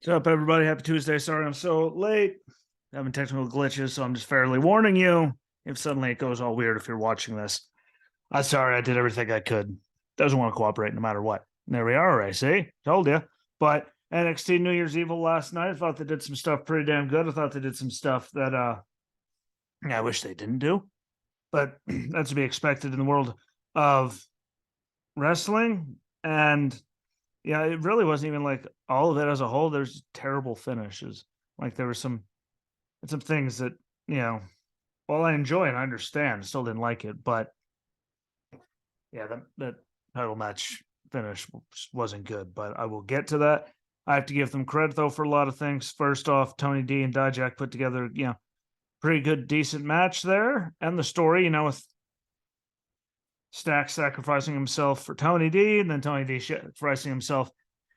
What's up, everybody? Happy Tuesday. Sorry I'm so late. Having technical glitches, so I'm just fairly warning you if suddenly it goes all weird if you're watching this. I'm sorry, I did everything I could. Doesn't want to cooperate no matter what. And there we are, already. See? Told you. But NXT New Year's Evil last night, I thought they did some stuff pretty damn good. I thought they did some stuff that I wish they didn't do. But that's to be expected in the world of wrestling. And yeah, it really wasn't even like all of it as a whole. There's terrible finishes. Like there were some things that, while I enjoy and I understand, still didn't like it. But yeah, that title match finish wasn't good. But I will get to that. I have to give them credit though for a lot of things. First off, Tony D and Dijak put together, pretty good, decent match there, and the story, with Stack sacrificing himself for Tony D, and then Tony D sacrificing himself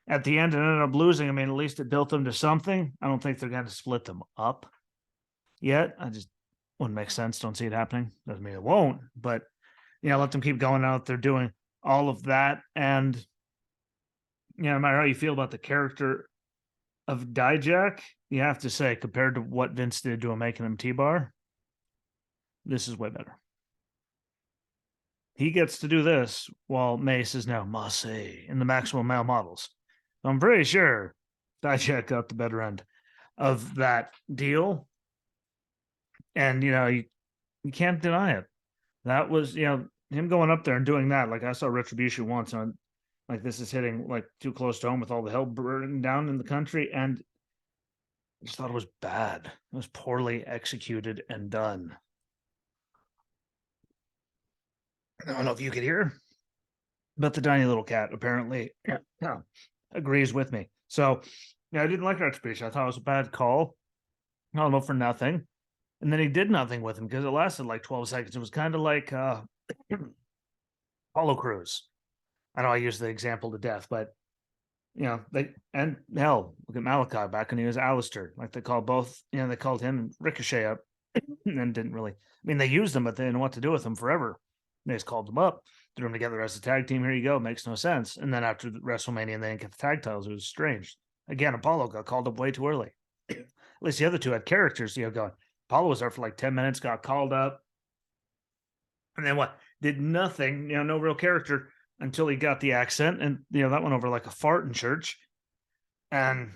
at the end and ended up losing. I mean, at least it built them to something. I don't think they're going to split them up yet. I just wouldn't make sense. Don't see it happening. Doesn't mean it won't, but let them keep going out there doing all of that. And no matter how you feel about the character of Dijak, you have to say, compared to what Vince did to him making him T-Bar, this is way better. He gets to do this while Mace is now Massey in the Maximum Male Models. So I'm pretty sure Dijak got the better end of that deal. And, you can't deny it. That was, him going up there and doing that. Like I saw Retribution once on, like this is hitting like too close to home with all the hell burning down in the country. And I just thought it was bad. It was poorly executed and done. I don't know if you could hear, but the tiny little cat apparently agrees with me. So, I didn't like Retribution. I thought it was a bad call. Almost for nothing. And then he did nothing with him because it lasted like 12 seconds. It was kind of like Apollo Crews. I know I use the example to death, but they and hell, look at Malachi back when he was Alistair. Like they called both, they called him Ricochet up and then didn't really. I mean, they used them, but they didn't know what to do with them forever. They just called them up, threw them together as a tag team. Here you go. Makes no sense. And then after the WrestleMania, they didn't get the tag titles. It was strange. Again, Apollo got called up way too early. At least the other two had characters, going. Apollo was there for like 10 minutes, got called up. And then what? Did nothing, no real character until he got the accent. And, that went over like a fart in church. And,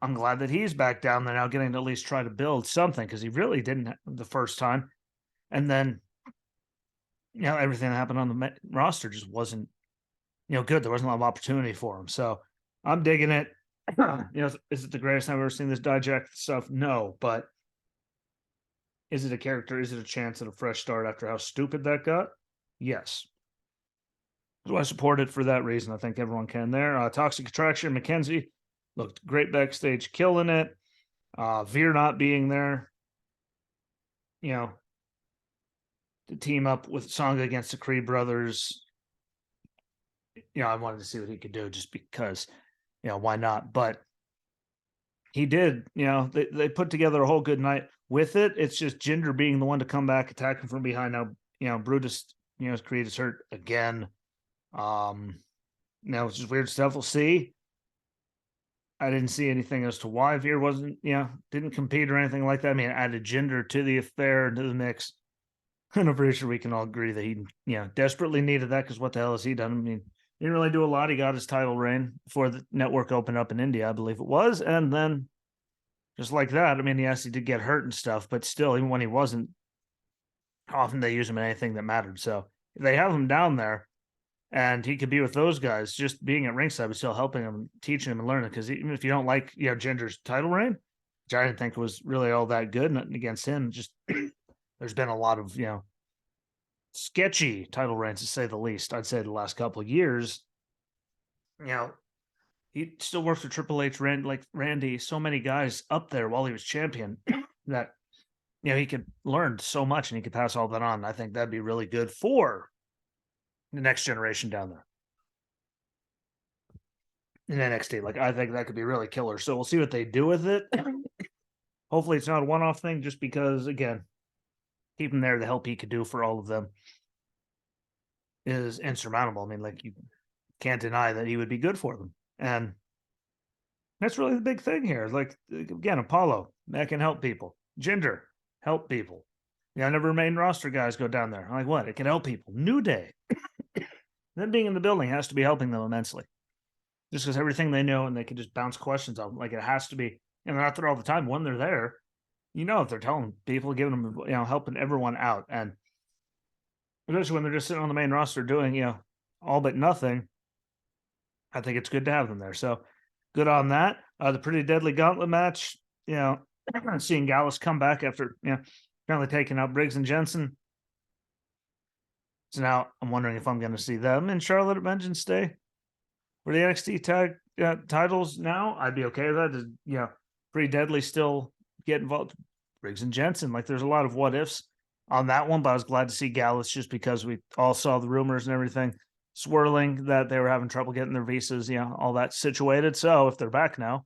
I'm glad that he's back down there now getting to at least try to build something because he really didn't the first time. And then, everything that happened on the roster just wasn't, good. There wasn't a lot of opportunity for him. So I'm digging it. Is it the greatest I've ever seen this Dijak stuff? No, but is it a character? Is it a chance at a fresh start after how stupid that got? Yes. So I support it for that reason. I think everyone can there. Toxic Attraction, McKenzie looked great backstage, killing it. Veer not being there, to team up with Sangha against the Creed brothers. I wanted to see what he could do just because, why not? But he did, they put together a whole good night with it. It's just Jinder being the one to come back, attacking from behind. Now, Brutus, Creed is hurt again. Now it's just weird stuff. We'll see. I didn't see anything as to why Veer wasn't, didn't compete or anything like that. I mean, added Jinder to the affair, to the mix. And I'm pretty sure we can all agree that he, desperately needed that because what the hell has he done? I mean, he didn't really do a lot. He got his title reign before the network opened up in India, I believe it was. And then just like that, I mean, yes, he did get hurt and stuff, but still, even when he wasn't, often they use him in anything that mattered. So if they have him down there and he could be with those guys, just being at ringside was still helping him, teaching him and learning. Because even if you don't like, Jinder's title reign, which I didn't think was really all that good, nothing against him, just there's been a lot of, sketchy title reigns to say the least. I'd say the last couple of years, he still works for Triple H, Randy, so many guys up there while he was champion that, he could learn so much and he could pass all that on. I think that'd be really good for the next generation down there in NXT. Like, I think that could be really killer. So we'll see what they do with it. Hopefully it's not a one-off thing just because, again, keep him there, the help he could do for all of them is insurmountable. I mean, like, you can't deny that he would be good for them. And That's really the big thing here. Like, again, Apollo, that can help people. Jinder, help people. Yeah, never main roster guys go down there. I'm like, what? It can help people. New Day. Them being in the building has to be helping them immensely. Just because everything they know and they can just bounce questions off. Like, it has to be, and they're not there all the time. When they're there, if they're telling people, giving them, helping everyone out. And especially when they're just sitting on the main roster doing, all but nothing, I think it's good to have them there. So good on that. The Pretty Deadly Gauntlet match, seeing Gallus come back after, apparently taking out Briggs and Jensen. So now I'm wondering if I'm going to see them in Charlotte at Vengeance Day for the NXT tag titles now. I'd be okay with that. Pretty Deadly still get involved. Briggs and Jensen, like there's a lot of what ifs on that one, but I was glad to see Gallus just because we all saw the rumors and everything swirling that they were having trouble getting their visas, all that situated. So if they're back now,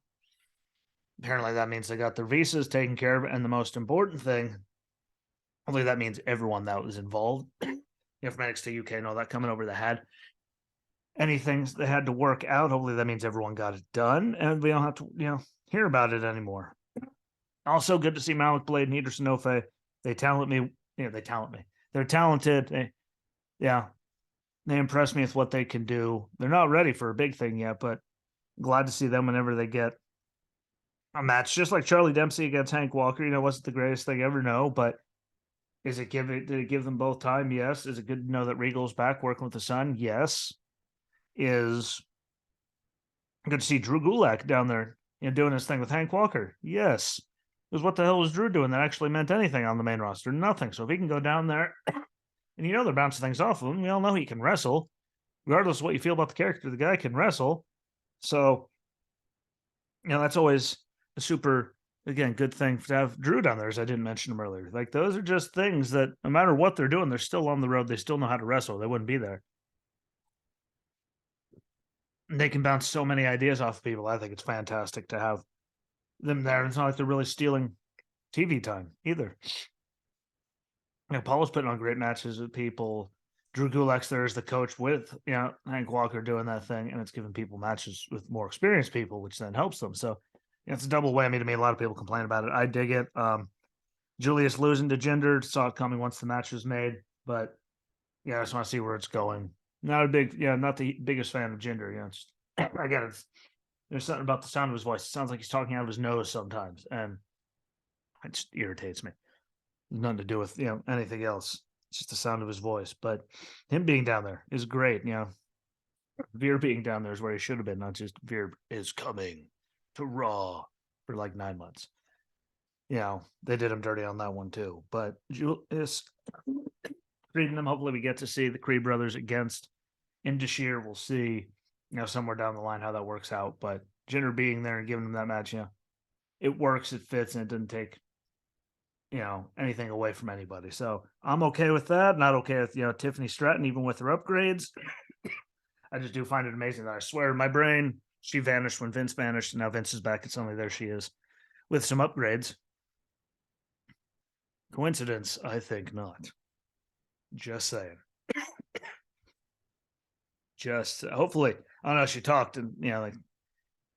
apparently that means they got their visas taken care of. And the most important thing, hopefully that means everyone that was involved, from NXT UK and all that coming over that had anything they had to work out. Hopefully that means everyone got it done and we don't have to, hear about it anymore. Also good to see Malik Blade and Eder Sanofe. They talent me. They talent me. They're talented. They impress me with what they can do. They're not ready for a big thing yet, but glad to see them whenever they get a match. Just like Charlie Dempsey against Hank Walker, wasn't the greatest thing ever, no, but did it give them both time? Yes. Is it good to know that Regal's back working with the Sun? Yes. Is good to see Drew Gulak down there, doing his thing with Hank Walker? Yes. Because what the hell was Drew doing that actually meant anything on the main roster? Nothing. So if he can go down there, and they're bouncing things off of him, we all know he can wrestle. Regardless of what you feel about the character, the guy can wrestle. So, that's always a super, again, good thing to have Drew down there, as I didn't mention him earlier. Like, those are just things that no matter what they're doing, they're still on the road. They still know how to wrestle. They wouldn't be there. And they can bounce so many ideas off of people. I think it's fantastic to have them there. It's not like they're really stealing TV time either. Paul's putting on great matches with people. Drew Gulak's there as the coach with, Hank Walker doing that thing, and it's giving people matches with more experienced people, which then helps them. So it's a double whammy to me. A lot of people complain about it. I dig it. Julius losing to Jinder, saw it coming once the match was made, but I just want to see where it's going. Not the biggest fan of Jinder. I get it. There's something about the sound of his voice. It sounds like he's talking out of his nose sometimes, and it just irritates me. Nothing to do with anything else. It's just the sound of his voice. But him being down there is great. Veer being down there is where he should have been, not just Veer is coming to Raw for like 9 months. They did him dirty on that one too. But Julius treating them. Hopefully, we get to see the Creed brothers against Indashir. We'll see, somewhere down the line how that works out. But Jinder being there and giving them that match, it works, it fits, and it doesn't take anything away from anybody. So I'm okay with that. Not okay with, Tiffany Stratton, even with her upgrades. I just do find it amazing that I swear in my brain, she vanished when Vince vanished, and now Vince is back, and suddenly there she is with some upgrades. Coincidence? I think not. Just saying. Just hopefully, I don't know. She talked and like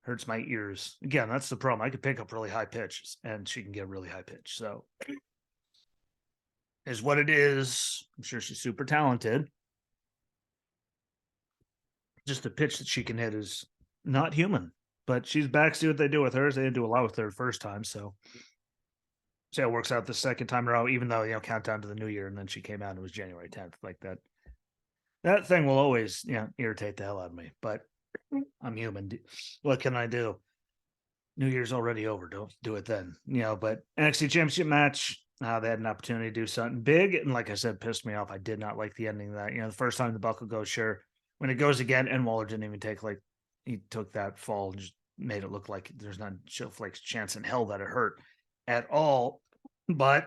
hurts my ears. Again, that's the problem. I could pick up really high pitches, and she can get really high pitch. So is what it is. I'm sure she's super talented. Just the pitch that she can hit is not human. But she's back. See what they do with hers. They didn't do a lot with her the first time, so see how it works out the second time around. Even though countdown to the new year, and then she came out and it was January 10th, like that. That thing will always irritate the hell out of me. But I'm human. What can I do? New Year's already over. Don't do it then. But NXT Championship match. They had an opportunity to do something big, and like I said, pissed me off. I did not like the ending of that. The first time the buckle goes, sure. When it goes again, and Waller didn't even take he took that fall and just made it look like there's not Snowflake's chance in hell that it hurt at all. But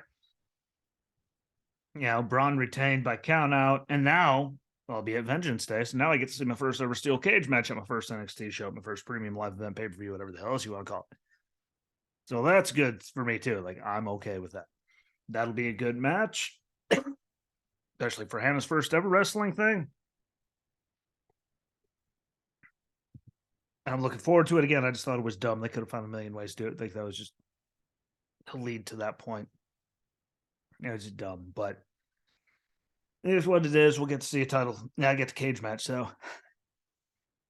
Braun retained by count out, and now I'll be at Vengeance Day. So now I get to see my first ever steel cage match at my first NXT show, my first premium live event, pay-per-view, whatever the hell else you want to call it. So that's good for me too. Like, I'm okay with that. That'll be a good match, especially for Hannah's first ever wrestling thing. I'm looking forward to it again. I just thought it was dumb. They could have found a million ways to do it. I think that was just to lead to that point. It was just dumb, but it is what it is. We'll get to see a title. Now I get the cage match, so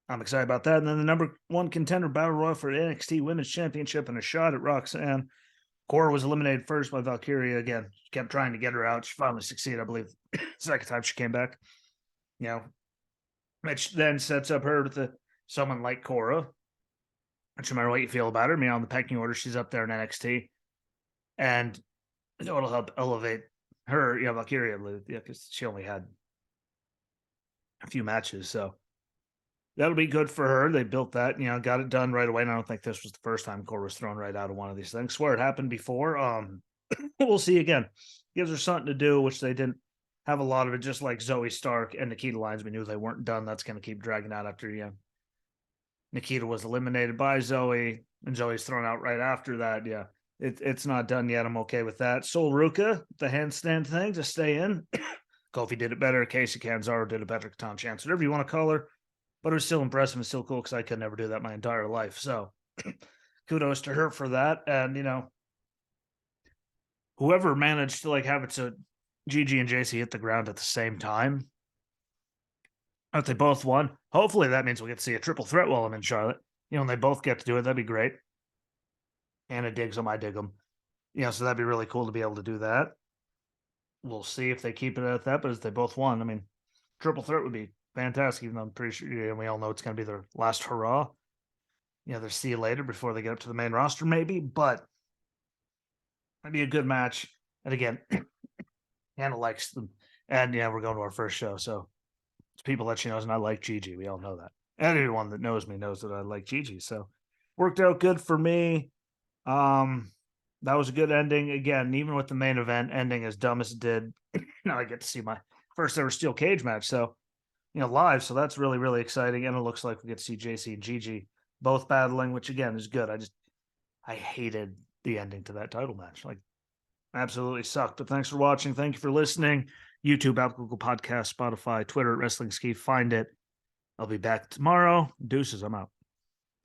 I'm excited about that. And then the number one contender battle royal for NXT Women's Championship and a shot at Roxanne. Cora was eliminated first by Valkyria again. She kept trying to get her out. She finally succeeded, I believe. Second time she came back. You know, which then sets up her with someone like Cora. Which, no matter what you feel about her, I mean, on the pecking order, she's up there in NXT. And it'll help elevate her, Valkyria, because she only had a few matches. So that'll be good for her. They built that, got it done right away. And I don't think this was the first time Cora was thrown right out of one of these things. Swear it happened before. We'll see again. Gives her something to do, which they didn't have a lot of it, just like Zoe Stark and Nikita Lyons. We knew they weren't done. That's going to keep dragging out after, Nikita was eliminated by Zoe, and Zoe's thrown out right after that. Yeah, it's not done yet. I'm okay with that. Sol Ruka, the handstand thing, to stay in. Kofi did it better. Casey Canzaro did it better. Tom Chance, whatever you want to call her. But it was still impressive and still cool because I could never do that my entire life. So kudos to her for that. And, whoever managed to have it so Gigi and JC hit the ground at the same time, if they both won, hopefully that means we'll get to see a triple threat while I'm in Charlotte. And they both get to do it. That'd be great. Anna digs them, I dig them. So that'd be really cool to be able to do that. We'll see if they keep it at that, but as they both won, I mean, triple threat would be fantastic, even though I'm pretty sure we all know it's going to be their last hurrah. Their see you later before they get up to the main roster, maybe, but it'd be a good match. And again, Anna likes them. And we're going to our first show. So people that she knows, and I like Gigi. We all know that. Everyone that knows me knows that I like Gigi. So worked out good for me. That was a good ending. Again, even with the main event ending as dumb as it did, now I get to see my first ever steel cage match. So, live. So that's really, really exciting. And it looks like we get to see JC and Gigi both battling, which again is good. I hated the ending to that title match. Absolutely sucked. But thanks for watching. Thank you for listening. YouTube, Apple, Google Podcast, Spotify, Twitter, Wrestling Ski. Find it. I'll be back tomorrow. Deuces. I'm out.